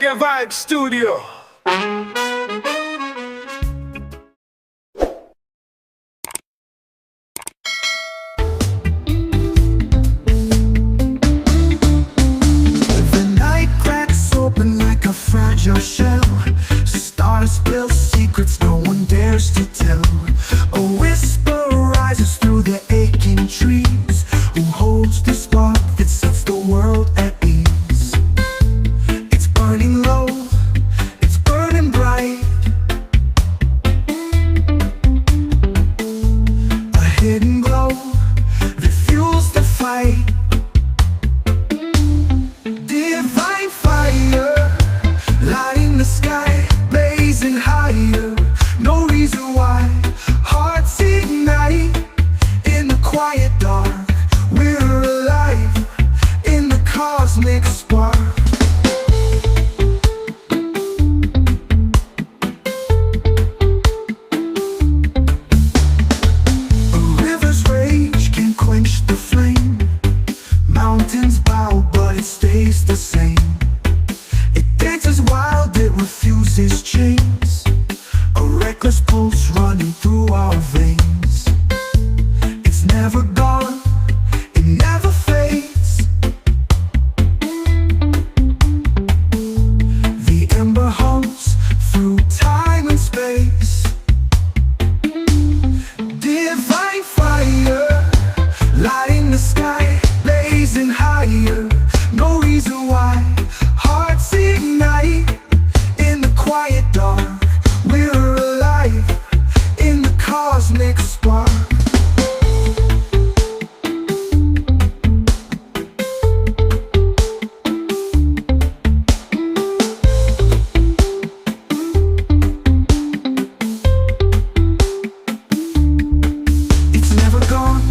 Reggae Vibe Studio. The night cracks open like a fragile shell. Stars spill secrets no one dares to tell. A whisper rises through the aching trees. Who holds the spark that sets the world at ease? It's burning low, it's burning bright. A hidden glow that fuels the fight. Divine fire, lighting the sky, blazing higher. No reason why, hearts ignite. In the quiet dark, we're alive. In the cosmic spark. A river's rage can quench the flame. Mountains bow, but it stays the same. It dances wild, it refuses chains. A reckless pulse running through our veins. It's never gone, it never fades. The ember hums through time and space. Divine fire, lighting the sky, blazing higher. No reason why, hearts ignite. In the quiet dark, we're alive. In the cosmic spark. It's never gone,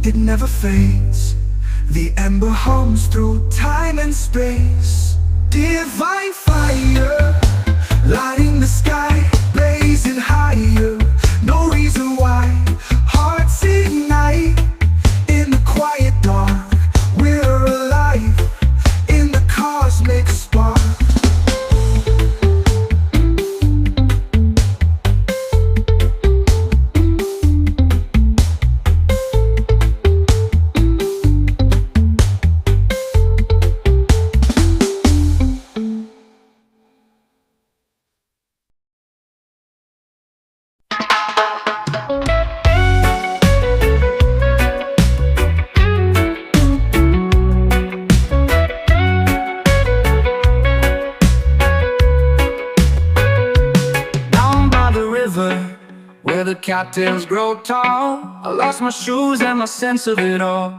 it never fades. The ember hums through time and space. Divine fire, lighting the sky, blazing higher. No reason why, hearts ignite. In the quiet dark, we're alive. In the cosmic spark. Down by the river, where the cattails grow tall, I lost my shoes and my sense of it all.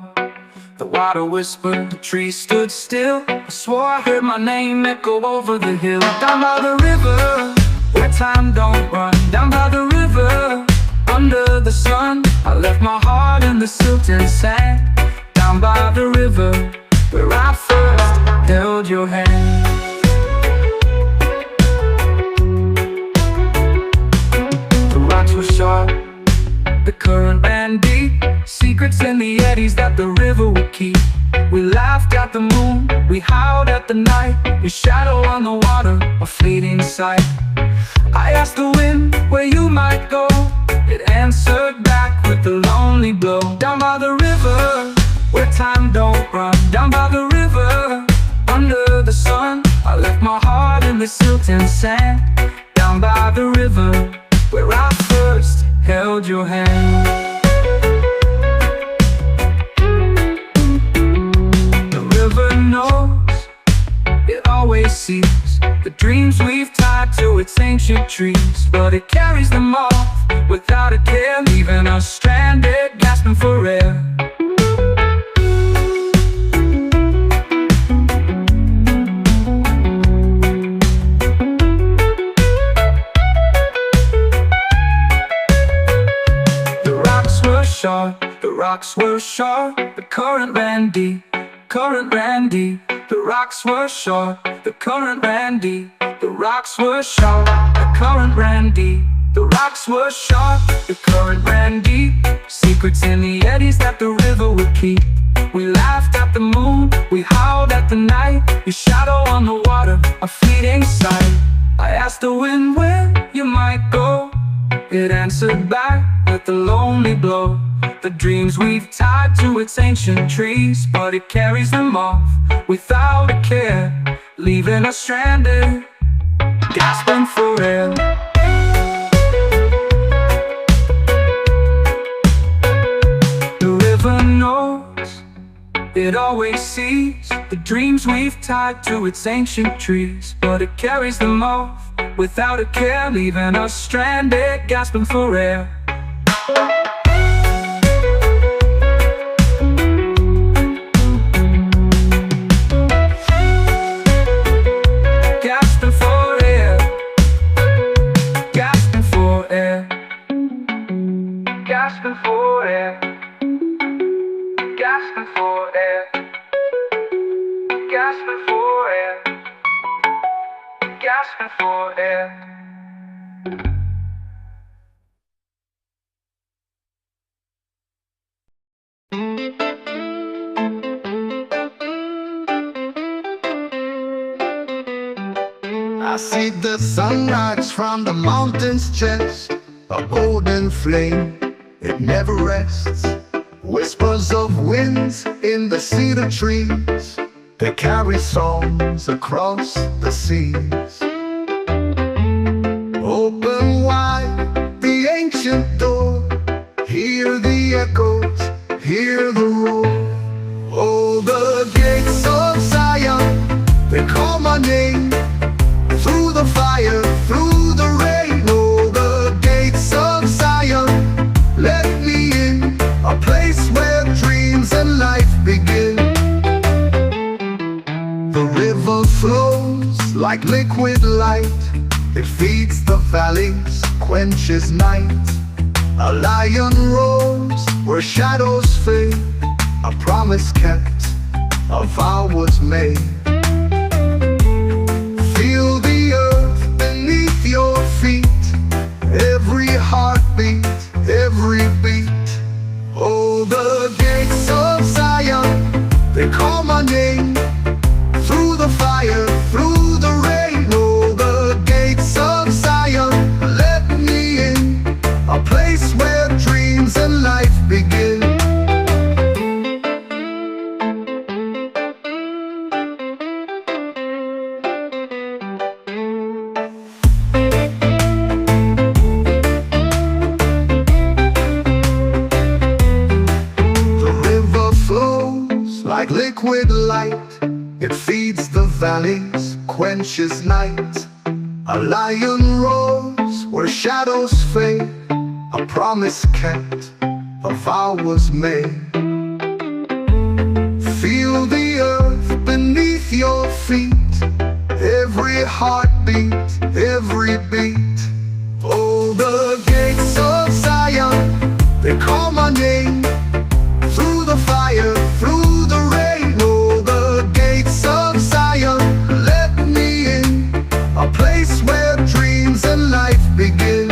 The water whispered, the trees stood still. I swore I heard my name echo over the hill. Down by the river, where time don't run. Down by the river, under the sun, I left my heart in the silt and sand. Down by the river, where I first held your hand. The rocks were sharp, the current ran deep. Secrets in the eddies that the river would keep. We laughed at the moon, we howled at the night. Your shadow on the water, a fleeting sight. I asked the wind where you might go. It answered back with a lonely blow. Down by the river, where time don't run. Down by the river, under the sun, I left my heart in the silt and sand. Down by the river, where I first held your hand. The river knows, it always sees the dreams we've tied to its ancient trees. But it carries them off without a care, leaving us stranded, gasping for air. The rocks were sharp, the current ran deep, current ran deep. The rocks were short, the current ran deep. The rocks were sharp, the current ran deep. The rocks were sharp, the current ran deep. Secrets in the eddies that the river would keep. We laughed at the moon, we howled at the night. Your shadow on the water, a fleeting sight. I asked the wind when you might go. It answered back with a lonely blow. The dreams we've tied to its ancient trees, but it carries them off without a care, leaving us stranded, gasping for air. The river knows, it always sees the dreams we've tied to its ancient trees, but it carries them off without a care, leaving us stranded, gasping for air. Gasping for air, gasping for air, gasping for air, gasping for air, gasping for air, gasping for air. I see the sunrise from the mountain's chest, a golden flame, it never rests. Whispers of winds in the cedar trees, they carry songs across the seas. Open wide the ancient door, hear the echoes, hear the roar. Oh, the gates of Zion, they call my name. Through the fire, through the rain, oh, the gates of Zion, let me in, a place where dreams and life begin. The river flows like liquid light, it feeds the valleys, quenches night. A lion roars where shadows fade, a promise kept, a vow was made. Feel the earth beneath your feet, every heartbeat, every beat. Oh, the gates of Zion, they call my name. Through the fire, through the rain, oh, the gates of Zion, let me in, a place where dreams and life begin. Like liquid light, it feeds the valleys, quenches night. A lion roars where shadows fade, a promise kept, a vow was made. Feel the earth beneath your feet, every heartbeat, every beat. Oh, the gates of Zion, they call my name. Through the fire, through the rain, oh, the gates of Zion, let me in, a place where dreams and life begin.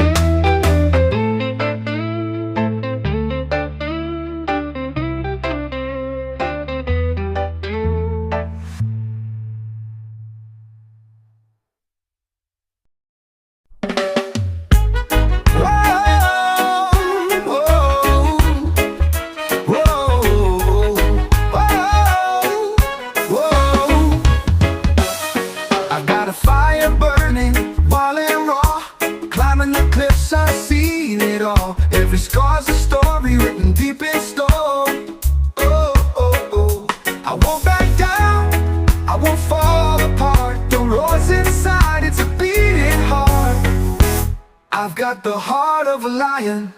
I've got the heart of a lion,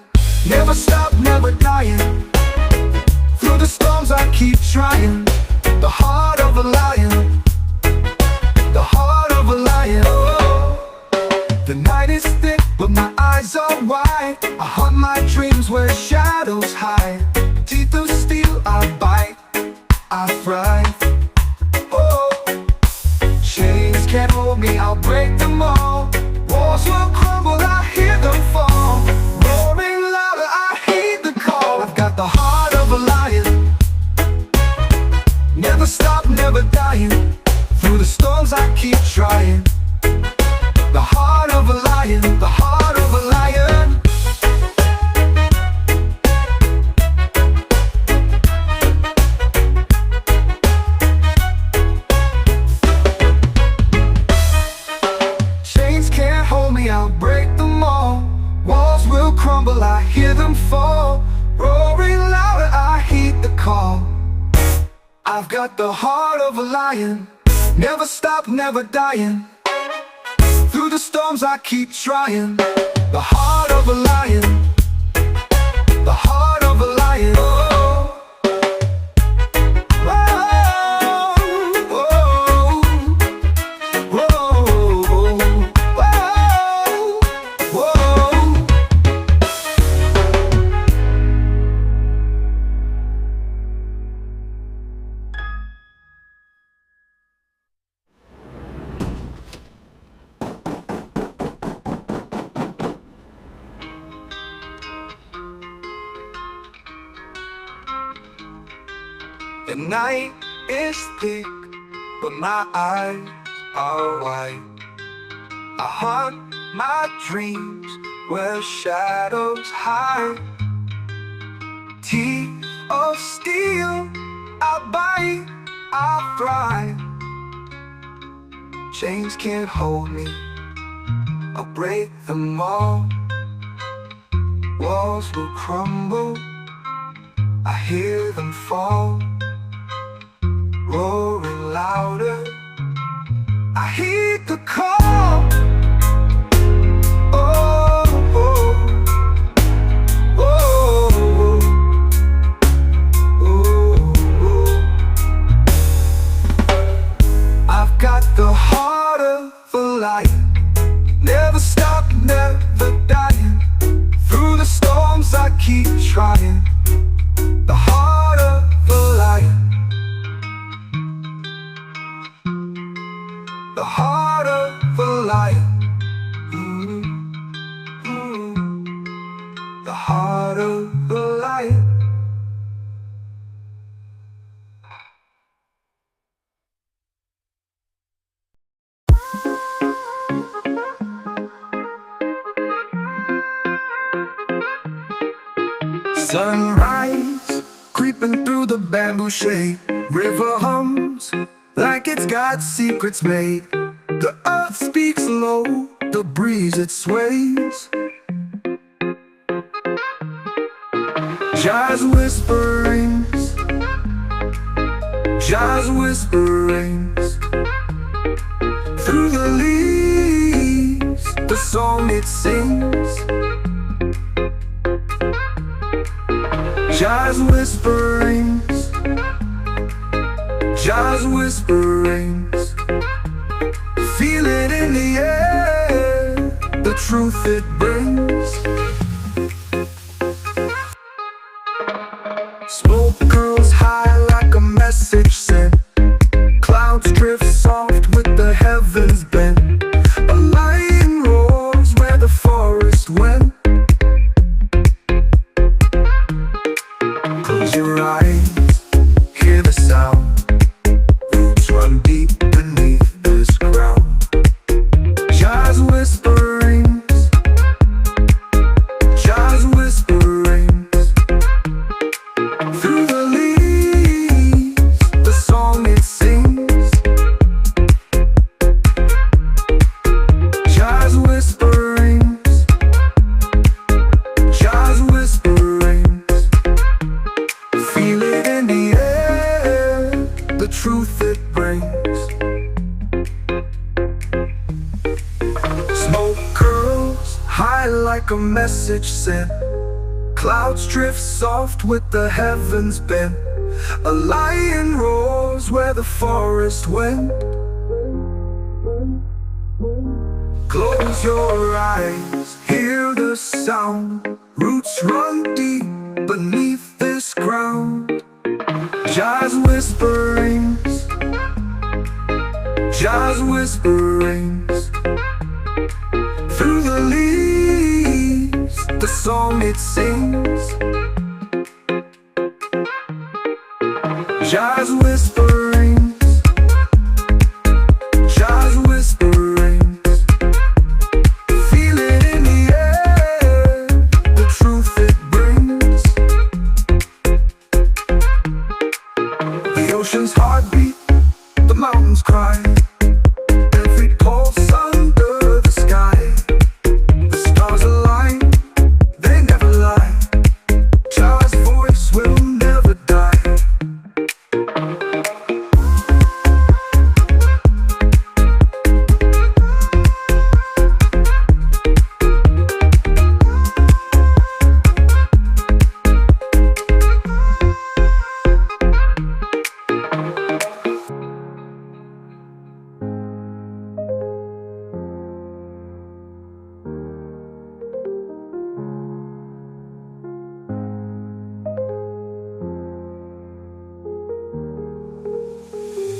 never stop, never dying. Through the storms I keep trying. The heart of a lion, the heart of a lion. Oh. The night is thick, but my eyes are wide. I hunt my dreams where shadows hide. Teeth of steel, I bite, I thrive. Oh. Chains can't hold me, I'll break them all. Walls will crumble, I hear them fall. Roaring louder, I heed the call. I've got the heart of a lion, never stop, never dying. Through the storms storms I keep trying. The heart of a lion, the heart of a lion. Chains can't hold me, I'll break them all. Walls will crumble, I hear them fall. Roaring louder, I heed the call. I've got the heart of a lion, never stop, never dying. Through the storms I keep trying. The heart of a lion, the heart of a lion. Oh. Whoa, whoa, whoa, whoa, whoa. The night is thick, but my eyes are wide. I hunt my dreams where shadows hide. Teeth of steel, I bite, I thrive. Chains can't hold me, I'll break them all. Walls will crumble, I hear them fall. Roaring louder, I heed the call. Oh, oh, oh, oh, oh. I've got the heart of a lion, never stop, never dying. Through the storms I keep trying. The heart of a lion, the heart of a lion. Ooh, ooh. The heart of a lion. Sunrise, creeping through the bamboo shade. River hums like it's got secrets made. The earth speaks low, the breeze it sways. Jazz whisperings, jazz whisperings. Through the leaves, the song it sings. Jazz whisperings, jazz whisperings. Feel it in the air, the truth it brings. Smoke curls high like a message sent. Clouds drift soft with the heavens bent. A lion roars where the forest went. Close your eyes, hear the sound. Roots run deep beneath this ground. Jazz whisperings, jazz whisperings. Through the leaves, the song it sings. Jazz whisperings, jazz whisperings. Feel it in the air, the truth it brings. Smoke curls high like a message sent. Clouds drift soft with the heavens bent. A lion roars where the forest went. Close your eyes, hear the sound. Roots run deep beneath this ground. Jazz whisperings, jazz whisperings. Through the leaves, the song it sings. Jazz whisperings, jazz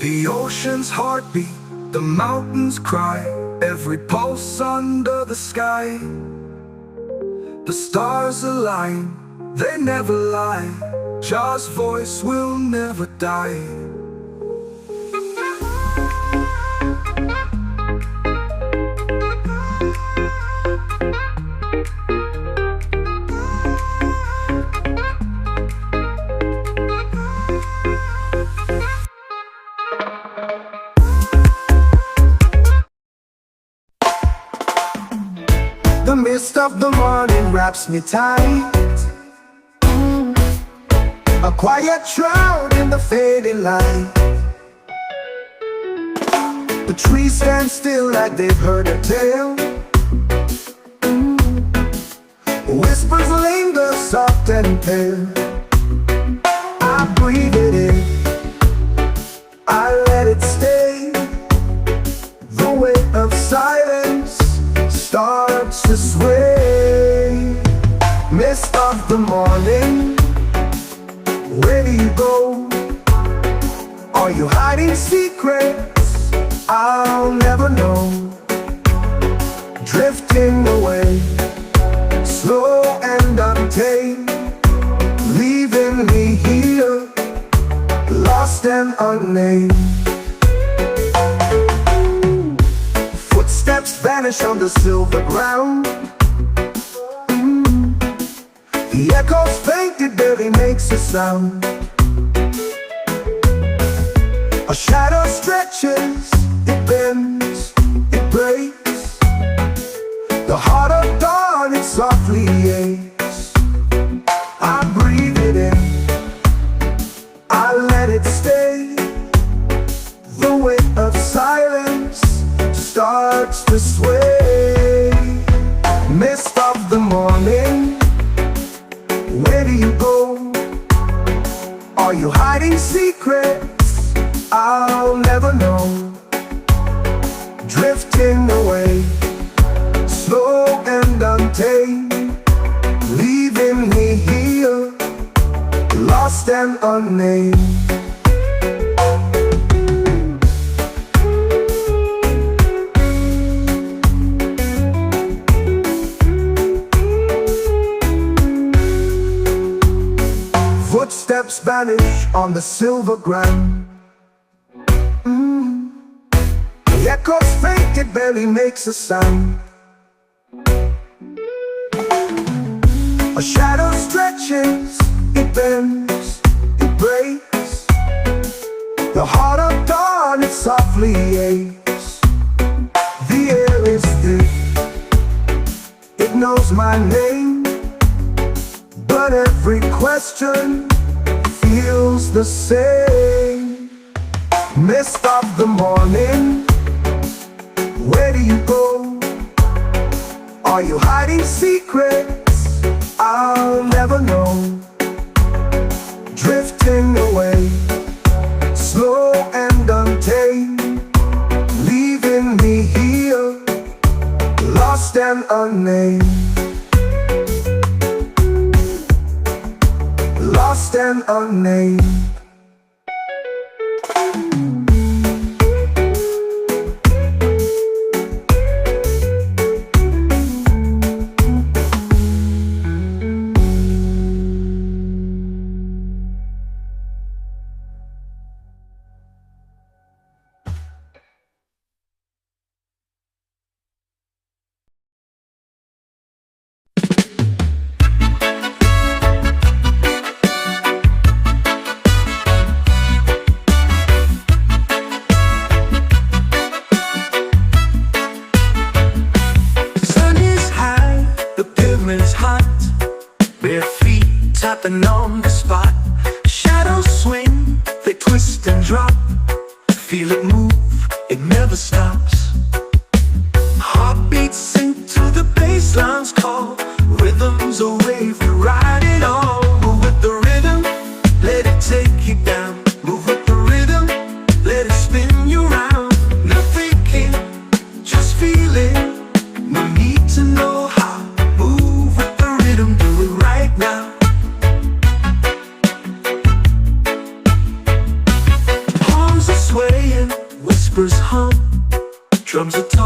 The ocean's heartbeat, the mountains cry, every pulse under the sky. The stars align, they never lie, Jah's voice will never die. The mist of the morning wraps me tight, a quiet shroud in the fading light. The trees stand still like they've heard a tale. Whispers linger soft and pale. I breathe it in, I let it stay. The weight of silence starts to sway. Mist of the morning, where do you go? Are you hiding secrets I'll never know? Drifting away, slow and untamed, leaving me here, lost and unnamed. Footsteps vanish on the silver ground. The echoes faint, it barely makes a sound. A shadow stretches, it bends, it breaks. The heart of dawn, it softly aches. I breathe it in, I let it stay. The weight of silence starts to sway. Mist of the morning, where do you go? Are you hiding secrets I'll never know? Drifting away, slow and untamed, leaving me here, lost and unnamed. Footsteps vanish on the silver ground. The echoes faint, it barely makes a sound. A shadow stretches, it bends, it breaks. The heart of dawn, it softly aches. The air is thick, it knows my name, but every question feels the same. Mist of the morning, where do you go? Are you hiding secrets I'll never know? Drifting away, slow and untamed, leaving me here, lost and unnamed. Lost and unnamed. Tapping on the spot, shadows swing, they twist and drop. Feel it move, it never stops. Heartbeats sink to the bassline's call. Rhythms a wave, we ride it all. Move with the rhythm, let it take you down. Move with the rhythm, let it spin you round. No thinking, just feel it. No need to know how. Move with the rhythm, do it right now.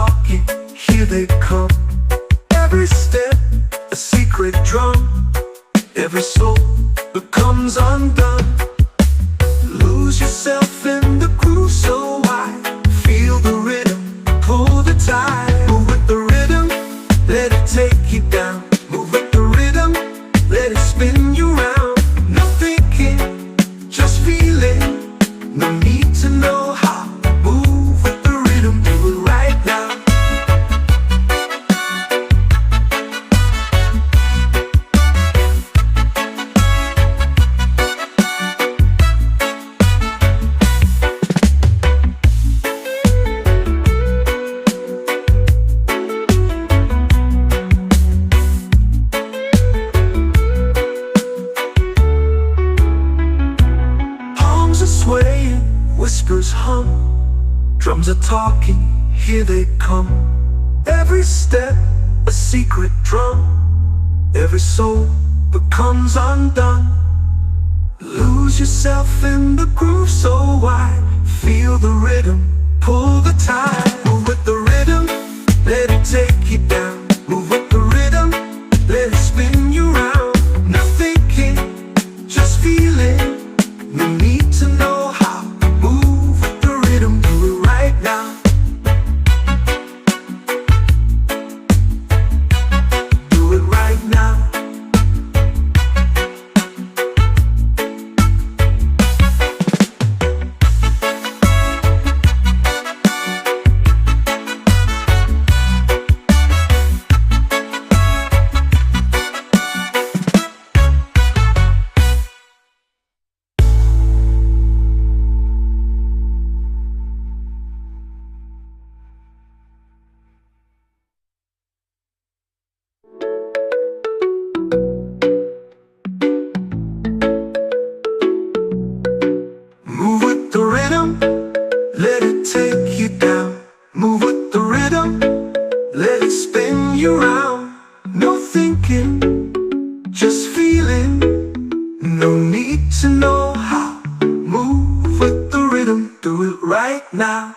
talking, here they come. Every step, a secret drum. Every soul becomes undone. Lose yourself in the groove so wide. Feel the rhythm, pull the tide. Move with the rhythm, let it take you down. Move with the rhythm, let it spin you round. No thinking, just feeling. No need to know how. Move with the rhythm, do it right now. Whispers hum, drums are talking, here they come. Every step, a secret drum. Every soul becomes undone. Lose yourself in the groove so wide. Feel the rhythm, pull the tide. Move with the rhythm, let it take you down. Move with the rhythm, let it spin you round. No thinking, just feeling. No need to know how. Let it take you down. Move with the rhythm, let it spin you round. No thinking, just feeling. No need to know how. Move with the rhythm, do it right now.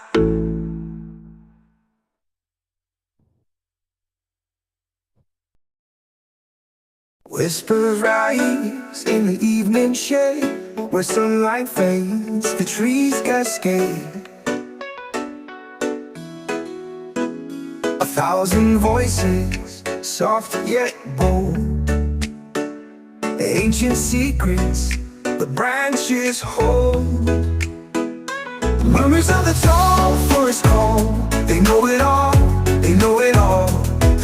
Whispers rise in the evening shade, where sunlight fades, the trees cascade. 1,000 voices, soft yet bold. Ancient secrets the branches hold. Murmurs of the tall forest call. They know it all, they know it all.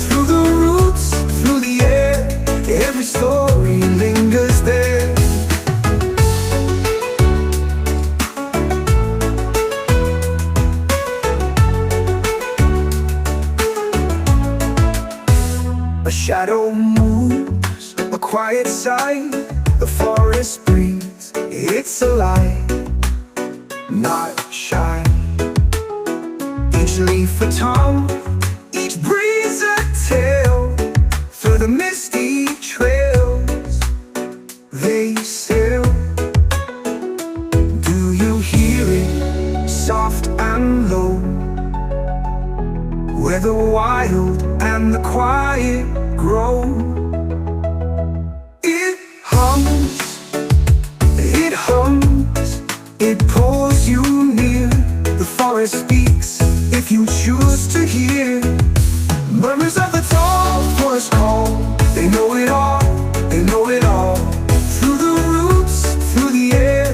Through the roots, through the air, every story lingers there. A shadow moves, a quiet sigh. The forest breathes, it's alive, not shy. Each leaf a tongue, each breeze a tale. Through the misty trails they sail. Do you hear it, soft and low, where the wild and the quiet grow? It hums, it hums, it pulls you near. The forest speaks if you choose to hear. Murmurs of the tall forest call. They know it all, they know it all. Through the roots, through the air,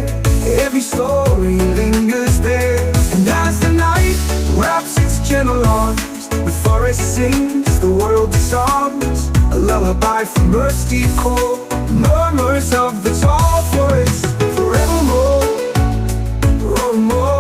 every story lingers there. And as the night wraps its gentle arms, the forest sings, the world disarms. A lullaby from earth's deep core. Murmurs of the tall forest, forevermore. Forevermore.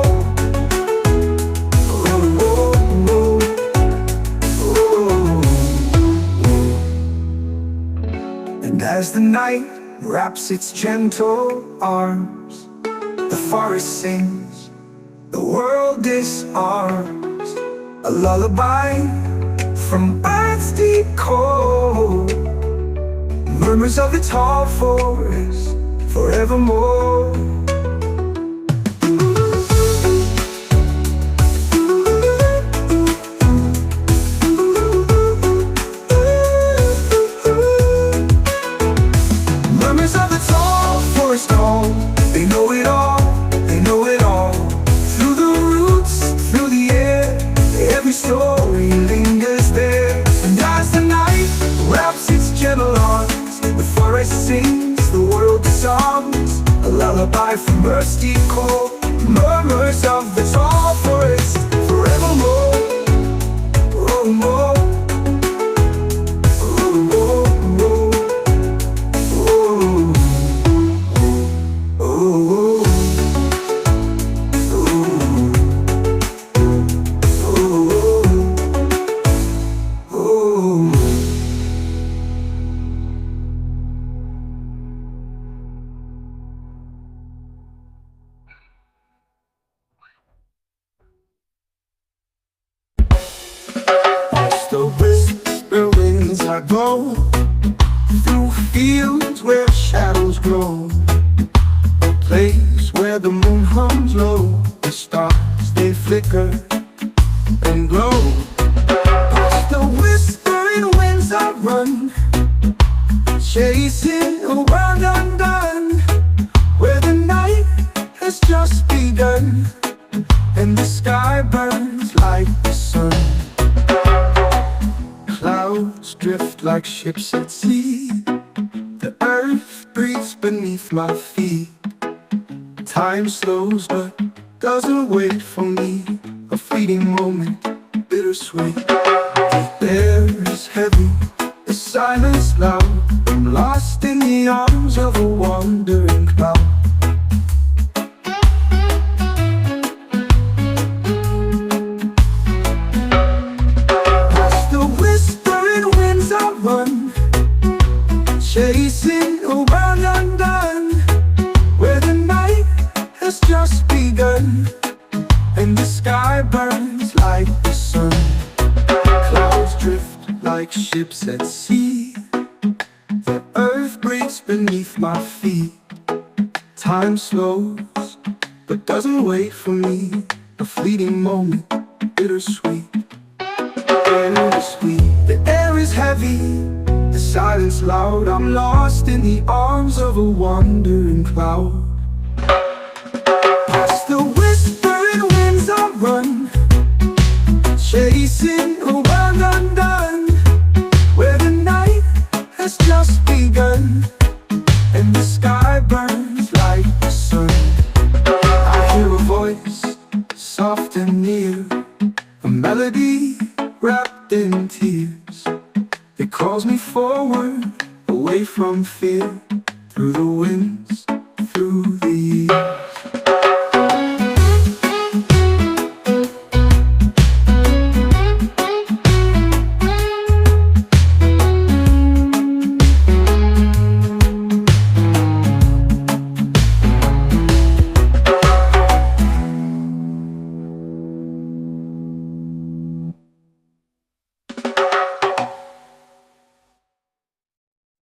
And as the night wraps its gentle arms, the forest sings, the world disarms. A lullaby from earth's deep core. Murmurs of the tall forest, forevermore. like ships at sea. The earth breathes beneath my feet. Time slows but doesn't wait for me. A fleeting moment, bittersweet. The air is heavy, the silence loud. I'm lost in the arms of a wandering cloud. Past the whispering winds I run, chasing a world undone, where the night has just begun and the sky burns like the sun. Clouds drift like ships at sea. The earth breaks beneath my feet. Time slows but doesn't wait for me. A fleeting moment, bittersweet. Bittersweet. The air is heavy, the silence loud. I'm lost in the arms of a wandering cloud. Past the whispering winds I run, chasing a world undone, where the night has just begun and the sky burns like the sun. I hear a voice, soft and near, a melody wrapped in tears. It calls me forward, away from fear, through the winds, through the